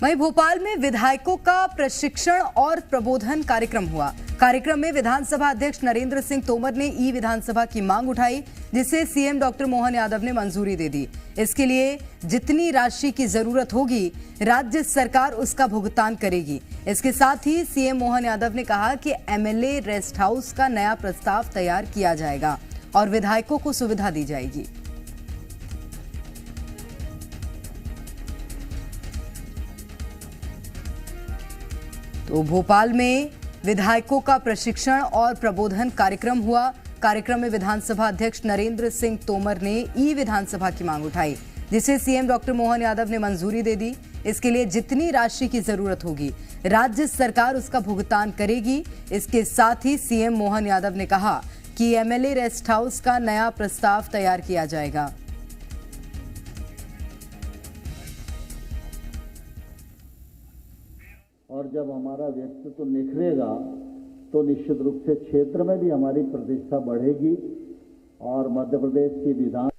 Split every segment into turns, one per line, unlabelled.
वहीं भोपाल में विधायकों का प्रशिक्षण और प्रबोधन कार्यक्रम हुआ। कार्यक्रम में विधानसभा अध्यक्ष नरेंद्र सिंह तोमर ने ई विधानसभा की मांग उठाई, जिसे सीएम डॉक्टर मोहन यादव ने मंजूरी दे दी। इसके लिए जितनी राशि की जरूरत होगी, राज्य सरकार उसका भुगतान करेगी। इसके साथ ही सीएम मोहन यादव ने कहा कि एमएलए रेस्ट हाउस का नया प्रस्ताव तैयार किया जाएगा और विधायकों को सुविधा दी जाएगी। तो भोपाल में विधायकों का प्रशिक्षण और प्रबोधन कार्यक्रम हुआ। कार्यक्रम में विधानसभा अध्यक्ष नरेंद्र सिंह तोमर ने ई विधानसभा की मांग उठाई, जिसे सीएम डॉक्टर मोहन यादव ने मंजूरी दे दी। इसके लिए जितनी राशि की जरूरत होगी, राज्य सरकार उसका भुगतान करेगी। इसके साथ ही सीएम मोहन यादव ने कहा कि एमएलए रेस्ट हाउस का नया प्रस्ताव तैयार किया जाएगा।
और जब हमारा व्यक्तित्व निखरेगा तो निश्चित रूप से क्षेत्र में भी हमारी प्रतिष्ठा बढ़ेगी और मध्य प्रदेश की विधान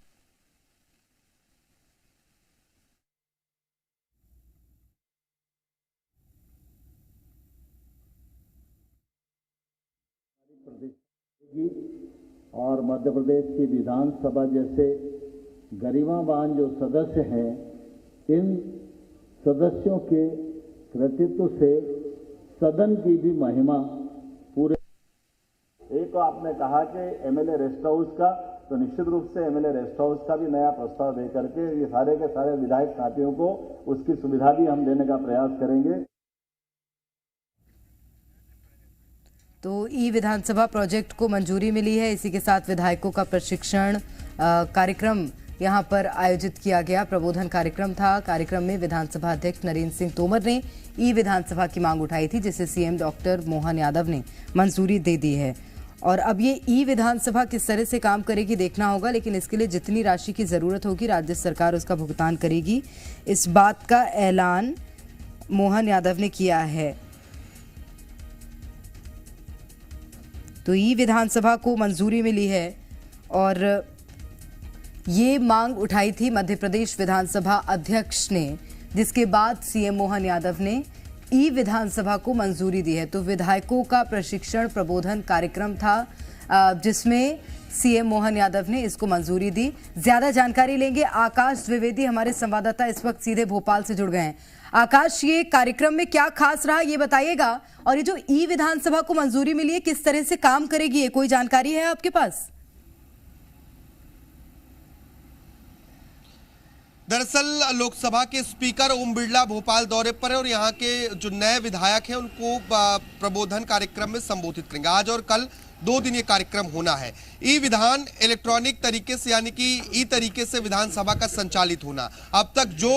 और मध्य प्रदेश की विधानसभा जैसे गरिमावान जो सदस्य हैं, इन सदस्यों के कृतित्व से सदन की भी महिमा पूरे। एक आपने कहा कि एमएलए रेस्ट हाउस का, तो निश्चित रूप से एमएलए रेस्ट हाउस का भी नया प्रस्ताव दे करके ये सारे के सारे विधायक साथियों को उसकी सुविधा भी हम देने का प्रयास करेंगे।
तो ई विधानसभा प्रोजेक्ट को मंजूरी मिली है। इसी के साथ विधायकों का प्रशिक्षण कार्यक्रम यहां पर आयोजित किया गया। प्रबोधन कार्यक्रम था। कार्यक्रम में विधानसभा अध्यक्ष नरेंद्र सिंह तोमर ने ई विधानसभा की मांग उठाई थी, जिसे सीएम डॉक्टर मोहन यादव ने मंजूरी दे दी है। और अब ये ई विधानसभा किस तरह से काम करेगी देखना होगा, लेकिन इसके लिए जितनी राशि की जरूरत होगी, राज्य सरकार उसका भुगतान करेगी। इस बात का ऐलान मोहन यादव ने किया है। तो ई विधानसभा को मंजूरी मिली है और ये मांग उठाई थी मध्य प्रदेश विधानसभा अध्यक्ष ने, जिसके बाद सीएम मोहन यादव ने ई विधानसभा को मंजूरी दी है। तो विधायकों का प्रशिक्षण प्रबोधन कार्यक्रम था, जिसमें सीएम मोहन यादव ने इसको मंजूरी दी। ज्यादा जानकारी लेंगे, आकाश द्विवेदी हमारे संवाददाता इस वक्त सीधे भोपाल से जुड़ गए हैं। आकाश, ये कार्यक्रम में क्या खास रहा ये बताइएगा, और ये जो ई विधानसभा को मंजूरी मिली है किस तरह से काम करेगी, ये कोई जानकारी है आपके पास?
दरअसल लोकसभा के स्पीकर ओम बिरला भोपाल दौरे पर है और यहाँ के जो नए विधायक हैं उनको प्रबोधन कार्यक्रम में संबोधित करेंगे। आज और कल 2 दिन ये कार्यक्रम होना है। ई विधान इलेक्ट्रॉनिक तरीके से, यानी कि ई तरीके से विधानसभा का संचालित होना। अब तक जो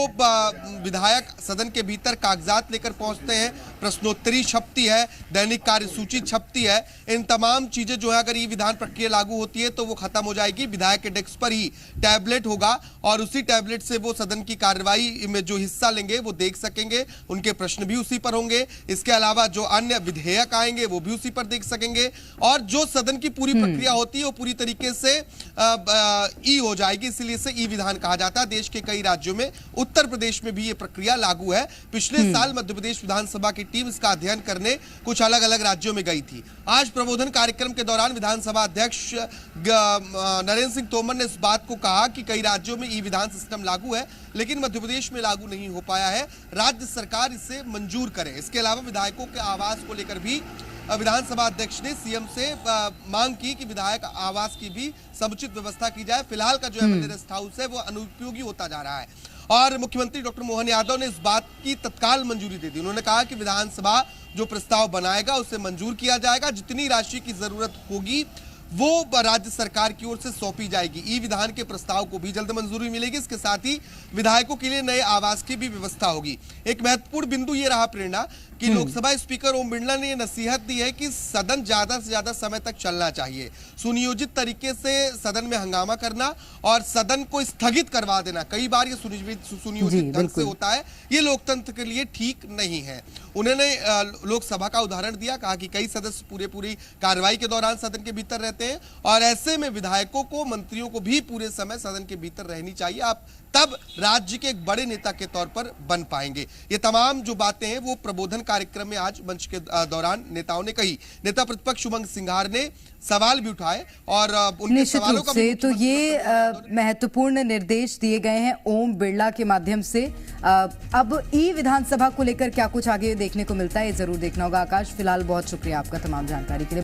विधायक सदन के भीतर कागजात लेकर पहुंचते हैं, प्रश्नोत्तरी छपती है, दैनिक कार्यसूची छपती है, इन तमाम चीजें जो है अगर ई विधान प्रक्रिया लागू होती है तो वो खत्म हो जाएगी। विधायक के डेस्क पर ही टैबलेट होगा और उसी टैबलेट से वो सदन की कार्रवाई में जो हिस्सा लेंगे वो देख सकेंगे, उनके प्रश्न भी उसी पर होंगे। इसके अलावा जो अन्य विधेयक आएंगे वो भी उसी पर देख सकेंगे और जो सदन की पूरी प्रक्रिया होती है वो पूरी तरीके से ई हो जाएगी। इसलिए इसे ई विधान कहा जाता है। देश के कई राज्यों में, उत्तर प्रदेश में भी ये प्रक्रिया लागू है। पिछले साल मध्य प्रदेश विधानसभा की टीम इसका अध्ययन करने कुछ अलग अलग राज्यों में गई थी। आज प्रबोधन कार्यक्रम के दौरान विधानसभा अध्यक्ष नरेंद्र सिंह तोमर ने इस बात को कहा कि कई राज्यों में ई विधान सिस्टम लागू है, लेकिन मध्य प्रदेश में लागू नहीं हो पाया है। राज्य सरकार इसे मंजूर करे। इसके अलावा विधायकों के आवास को लेकर भी विधानसभा अध्यक्ष ने सीएम से मांग की कि विधायक आवास की भी समुचित व्यवस्था की जाए। फिलहाल का जो एमएलए रेस्ट हाउस है वो अनुपयोगी होता जा रहा है और मुख्यमंत्री डॉक्टर मोहन यादव ने इस बात की तत्काल मंजूरी दे दी। उन्होंने कहा कि विधानसभा जो प्रस्ताव बनाएगा उसे मंजूर किया जाएगा। जितनी राशि की जरूरत होगी वो राज्य सरकार की ओर से सौंपी जाएगी। ई विधान के प्रस्ताव को भी जल्द मंजूरी मिलेगी। इसके साथ ही विधायकों के लिए नए आवास की भी व्यवस्था होगी। एक महत्वपूर्ण बिंदु ये रहा प्रेरणा कि लोकसभा स्पीकर ओम बिरला ने नसीहत दी है कि सदन ज्यादा से ज्यादा समय तक चलना चाहिए। सुनियोजित तरीके से सदन में हंगामा करना और सदन को स्थगित करवा देना, कई बार ये सुनियोजित ढंग से होता है, ये लोकतंत्र के लिए ठीक नहीं है। उन्होंने लोकसभा का उदाहरण दिया, कहा कि कई सदस्य पूरी कार्रवाई के दौरान सदन के भीतर रहते चाहते हैं और ऐसे में विधायकों को, मंत्रियों को भी पूरे समय सदन के भीतर रहनी चाहिए। आप तब राज्य के एक बड़े नेता के तौर पर बन पाएंगे। ये तमाम जो बातें हैं वो प्रबोधन कार्यक्रम में आज मंच के दौरान नेताओं ने कही। नेता प्रतिपक्ष उमंग सिंघार ने सवाल भी उठाए और उनके
निश्चित
सवालों
रूप
का
से तो ये महत्वपूर्ण निर्देश दिए गए हैं ओम बिरला के माध्यम से। अब ई विधानसभा को लेकर क्या कुछ आगे देखने को मिलता है, ये जरूर देखना होगा। आकाश, फिलहाल बहुत शुक्रिया आपका तमाम जानकारी के लिए।